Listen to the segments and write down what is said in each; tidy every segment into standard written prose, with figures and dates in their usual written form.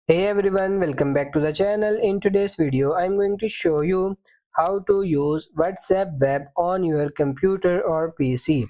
Hey everyone, welcome back to the channel. In today's video, I'm going to show you how to use WhatsApp web on your computer or PC.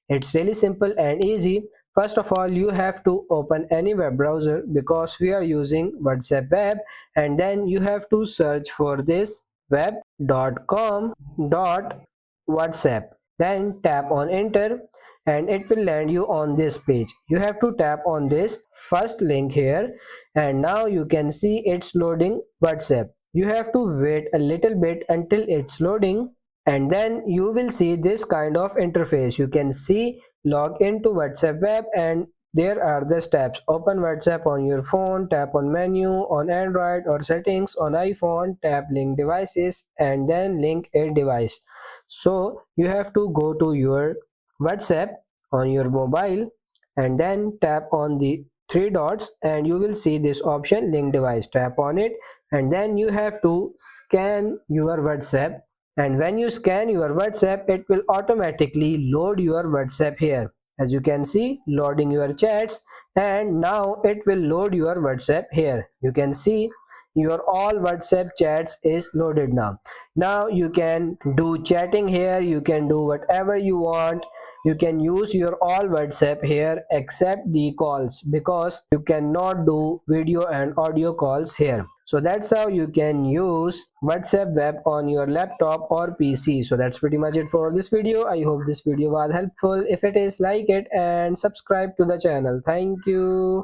It's really simple and easy. First of all, you have to open any web browser because we are using WhatsApp web, and then you have to search for this web.com.whatsapp. Then tap on enter and it will land you on this page. You have to tap on this first link here, and now you can see it's loading WhatsApp. You have to wait a little bit until it's loading, and then you will see this kind of interface. You can see log into WhatsApp web, and there are the steps. Open WhatsApp on your phone, tap on menu on Android, or settings on iPhone, tap link devices, and then link a device. So you have to go to your WhatsApp on your mobile and then tap on the three dots, and you will see this option link device. Tap on it, and then you have to scan your WhatsApp, and when you scan your WhatsApp, it will automatically load your WhatsApp here. As you can see, loading your chats, and now it will load your WhatsApp here. You can see your all WhatsApp chats is loaded now. Now you can do chatting here, you can do whatever you want. You can use your all WhatsApp here except the calls, because you cannot do video and audio calls here. So that's how you can use WhatsApp web on your laptop or PC. So that's pretty much it for this video. I hope this video was helpful. If it is, like it and subscribe to the channel. Thank you.